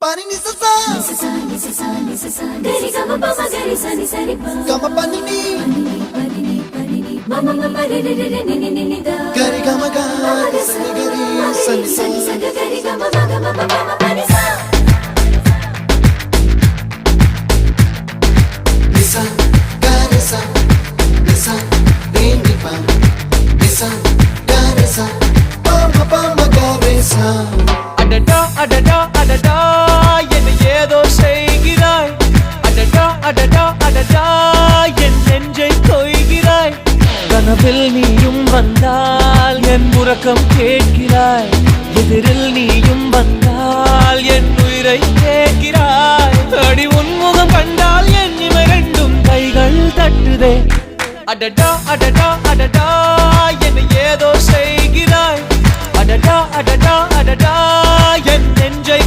Pani ni sa sa gari ga ma pa ma gari sa ni sa ri pa ga ma pa ni ma ma ma ma re re re ni ni ni da gari ga ma ga sa ni gari sa ni sa gari ga ma ga ma pa ma pa ni sa ni sa gari sa re ni pa ni sa gari sa pa ma gari sa adada adada adada என்ன ஏதோ செய்கிறாய் adada adada adada என் நெஞ்சை கொய்கிறாய் கனவில் நீயும் வந்தால் என் உறக்கம் கேட்கிறாய் எதிரில் நீயும் வந்தால் என் உயிரை கேட்கிறாய் அடி உன்முகம் கண்டால் என் இமை ரெண்டும் கைகள் தட்டுதே adada adada adada என்ன ஏதோ செய்கிறாய் adada adada adada என் நெஞ்சை